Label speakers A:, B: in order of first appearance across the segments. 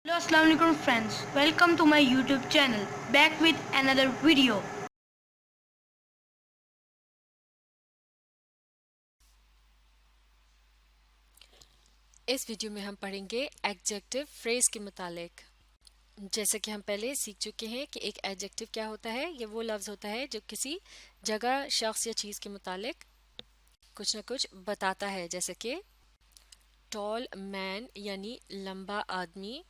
A: Hello, Assalamu alaikum friends. Welcome to my YouTube channel. Back with another video.
B: इस video में हम पढ़ेंगे adjective phrase के मुतालिक। जैसे कि हम पहले सीख चुके हैं कि एक एडजेक्टिव क्या होता है। ये वो लफ्ज़ होता है जो किसी जगह, शख्स या चीज़ के मुतालिक कुछ न कुछ बताता है। जैसे कि टॉल मैन यानी लंबा आदमी,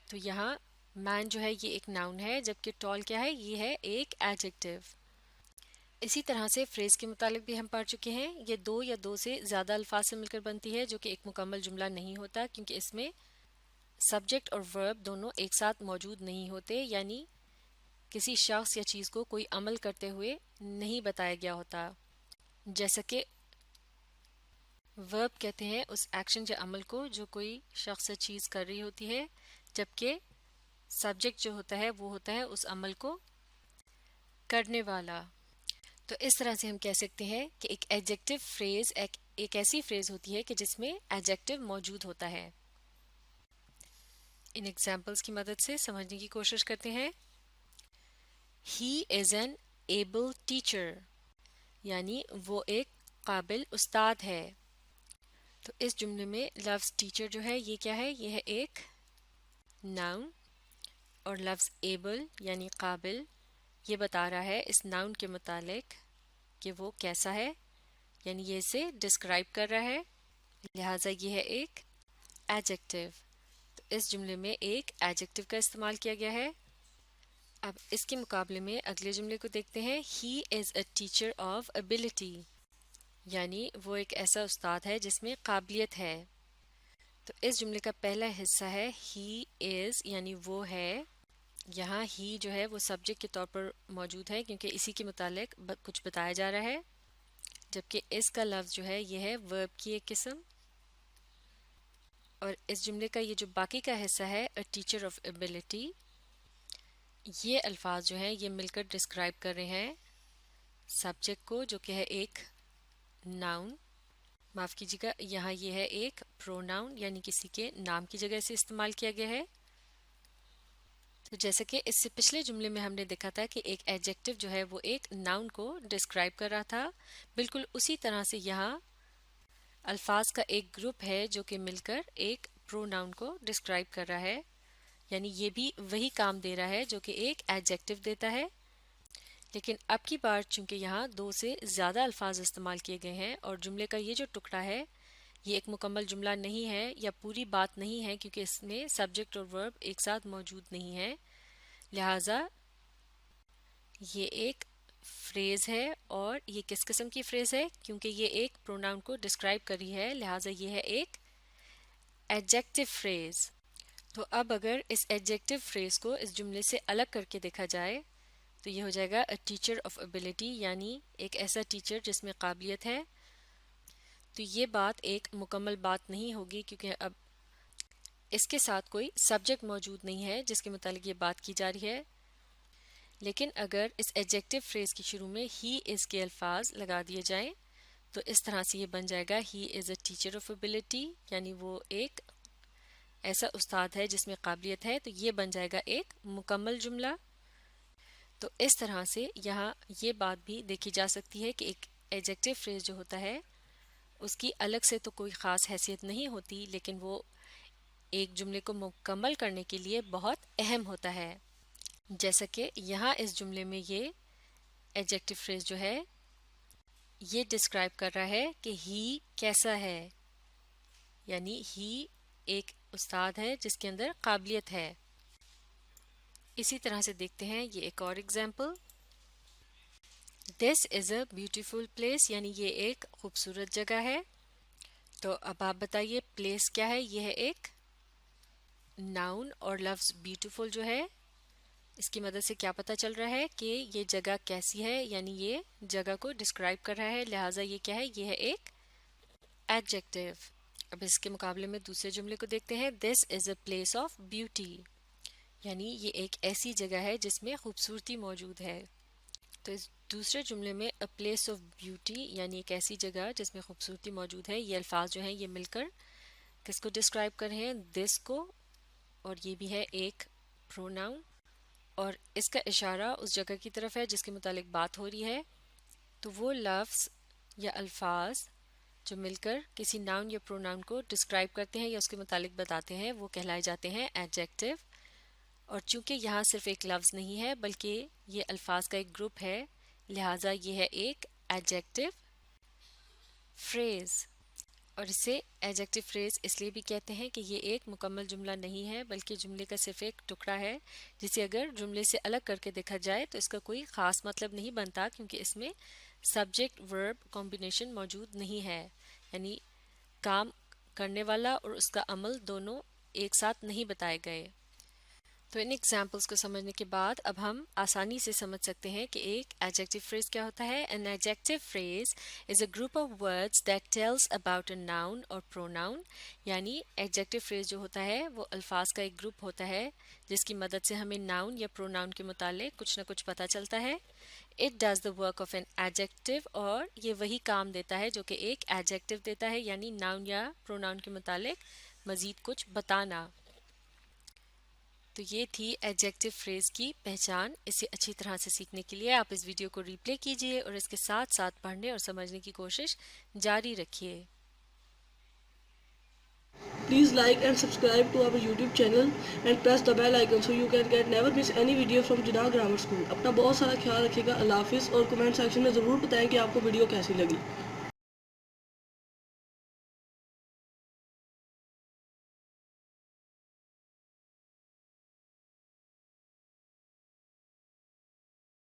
B: तो यहाँ मैन जो है ये एक नाउन है, जबकि टॉल क्या है, ये है एक एडजेक्टिव। इसी तरह से फ्रेज के मुतालिक भी हम पढ़ चुके हैं। ये दो या दो से ज़्यादा अल्फाज से मिलकर बनती है, जो कि एक मुकम्मल जुमला नहीं होता, क्योंकि इसमें सब्जेक्ट और वर्ब दोनों एक साथ मौजूद नहीं होते, यानी किसी शख्स या चीज़ को कोई अमल करते हुए नहीं बताया गया होता। जैसा कि वर्ब कहते हैं उस एक्शन या अमल को जो कोई शख्स या चीज़ कर रही होती है, जबकि सब्जेक्ट जो होता है वो होता है उस अमल को करने वाला। तो इस तरह से हम कह सकते हैं कि एक एडजेक्टिव फ्रेज एक ऐसी फ्रेज होती है कि जिसमें एडजेक्टिव मौजूद होता है। इन एग्जाम्पल्स की मदद से समझने की कोशिश करते हैं। He is an able teacher, यानी वो एक काबिल उस्ताद है। तो इस जुमले में लफ्ज़ टीचर जो है ये क्या है, ये है एक नाउन, और लफ्ज़ एबल यानी काबिल ये बता रहा है इस नाउन के मुतालिक कि वो कैसा है, यानी ये इसे डिस्क्राइब कर रहा है, लिहाजा ये है एक एडजेक्टिव। तो इस जुमले में एक एडजेक्टिव का इस्तेमाल किया गया है। अब इसके मुकाबले में अगले जुमले को देखते हैं। He is a teacher of ability, यानी वो एक ऐसा उस्ताद है जिसमें काबिलियत है। तो इस जुमले का पहला हिस्सा है ही इज़, यानी वो है। यहाँ ही जो है वो सब्जेक्ट के तौर पर मौजूद है, क्योंकि इसी के मुतालिक कुछ बताया जा रहा है, जबकि इसका लफ्ज़ जो है ये है वर्ब की एक किस्म। और इस जुमले का ये जो बाकी का हिस्सा है अ टीचर ऑफ एबिलिटी, ये अल्फाज जो हैं ये मिलकर डिस्क्राइब कर रहे हैं सब्जेक्ट को, जो कि है एक नाउन, माफ़ कीजिएगा यहाँ ये है एक प्रोनाउन, यानी किसी के नाम की जगह से इस्तेमाल किया गया है। तो जैसे कि इससे पिछले जुमले में हमने देखा था कि एक एडजेक्टिव जो है वो एक नाउन को डिस्क्राइब कर रहा था, बिल्कुल उसी तरह से यहाँ अल्फाज का एक ग्रुप है जो कि मिलकर एक प्रोनाउन को डिस्क्राइब कर रहा है, यानी ये भी वही काम दे रहा है जो कि एक एडजेक्टिव देता है। लेकिन अब की बार चूंकि यहाँ दो से ज़्यादा अल्फाज इस्तेमाल किए गए हैं और जुमले का ये जो टुकड़ा है ये एक मुकम्मल जुमला नहीं है या पूरी बात नहीं है, क्योंकि इसमें सब्जेक्ट और वर्ब एक साथ मौजूद नहीं है, लिहाजा ये एक फ्रेज है। और ये किस किस्म की फ्रेज है, क्योंकि ये एक प्रोनाउन को डिस्क्राइब करी है, लिहाजा ये है एक एडजेक्टिव फ्रेज। तो अब अगर इस एडजेक्टिव फ्रेज को इस जुमले से अलग करके देखा जाए तो ये हो जाएगा अ टीचर ऑफ एबिलिटी, यानी एक ऐसा टीचर जिसमें काबिलियत है। तो ये बात एक मुकम्मल बात नहीं होगी, क्योंकि अब इसके साथ कोई सब्जेक्ट मौजूद नहीं है जिसके मुतालिक ये बात की जा रही है। लेकिन अगर इस एडजेक्टिव फ्रेज के शुरू में ही इज़ के अल्फाज लगा दिए जाएं तो इस तरह से ये बन जाएगा he is a teacher of ability, यानी वो एक ऐसा उस्ताद है जिसमें काबिलियत है। तो ये बन जाएगा एक मुकम्मल जुमला। तो इस तरह से यहाँ ये बात भी देखी जा सकती है कि एक एडजेक्टिव फ्रेज जो होता है उसकी अलग से तो कोई ख़ास हैसियत नहीं होती, लेकिन वो एक जुमले को मुकम्मल करने के लिए बहुत अहम होता है। जैसा कि यहाँ इस जुमले में ये एडजेक्टिव फ्रेज जो है ये डिस्क्राइब कर रहा है कि ही कैसा है, यानी ही एक उस्ताद है जिसके अंदर काबिलियत है। इसी तरह से देखते हैं ये एक और example. This is a beautiful place, यानी ये एक खूबसूरत जगह है। तो अब आप बताइए प्लेस क्या है, ये है एक नाउन, और लफ्ज़ ब्यूटीफुल जो है इसकी मदद से क्या पता चल रहा है कि ये जगह कैसी है, यानी ये जगह को डिस्क्राइब कर रहा है, लिहाजा ये क्या है, ये है एक एडजेक्टिव। अब इसके मुकाबले में दूसरे जुमले को देखते हैं। This is a place of beauty, यानी ये एक ऐसी जगह है जिसमें खूबसूरती मौजूद है। तो इस दूसरे जुमले में अ प्लेस ऑफ ब्यूटी, यानी एक ऐसी जगह जिसमें खूबसूरती मौजूद है, ये अल्फाज जो हैं ये मिलकर किसको डिस्क्राइब कर रहे हैं, दिस को, اور یہ بھی ہے ایک پروناؤن، اور اس کا اشارہ اس جگہ کی طرف ہے جس کے متعلق بات ہو رہی ہے. تو وہ لفظ یا الفاظ جو مل کر کسی ناؤن یا پروناؤن کو ڈسکرائب کرتے ہیں یا اس کے متعلق بتاتے ہیں وہ کہلائے جاتے ہیں ایڈجیکٹو. اور چونکہ یہاں صرف ایک لفظ نہیں ہے بلکہ یہ الفاظ کا ایک گروپ ہے، لہٰذا یہ ہے ایک ایڈجیکٹو فریز. اور اسے ایڈجیکٹو فریز اس لیے بھی کہتے ہیں کہ یہ ایک مکمل جملہ نہیں ہے بلکہ جملے کا صرف ایک ٹکڑا ہے جسے اگر جملے سے الگ کر کے دیکھا جائے تو اس کا کوئی خاص مطلب نہیں بنتا، کیونکہ اس میں سبجیکٹ ورب کمبینیشن موجود نہیں ہے، یعنی کام کرنے والا اور اس کا عمل دونوں ایک ساتھ نہیں بتائے گئے. تو ان ایگزامپلس کو سمجھنے کے بعد اب ہم آسانی سے سمجھ سکتے ہیں کہ ایک ایڈجیکٹو فریز کیا ہوتا ہے. An adjective phrase is a group of words that tells about a noun or pronoun. یعنی ایڈجیکٹو فریز جو ہوتا ہے وہ الفاظ کا ایک گروپ ہوتا ہے جس کی مدد سے ہمیں ناؤن یا پروناؤن کے متعلق کچھ نہ کچھ پتہ چلتا ہے. It does the work of an adjective. اور یہ وہی کام دیتا ہے جو کہ ایک ایڈجیکٹو دیتا ہے، یعنی ناؤن یا پروناؤن کے متعلق مزید کچھ بتانا. تو یہ تھی ایڈجیکٹو فریز کی پہچان. اسے اچھی طرح سے سیکھنے کے لیے آپ اس ویڈیو کو ریپلے کیجئے اور اس کے ساتھ ساتھ پڑھنے اور سمجھنے کی کوشش جاری رکھیے.
C: Please like and subscribe to our YouTube channel and press the bell icon so you can never miss any video from Jinnah Grammar School. اپنا بہت سارا خیال رکھیے گا. اللہ حافظ. اور کمنٹ سیکشن میں ضرور بتائیں کہ آپ کو ویڈیو کیسی لگی.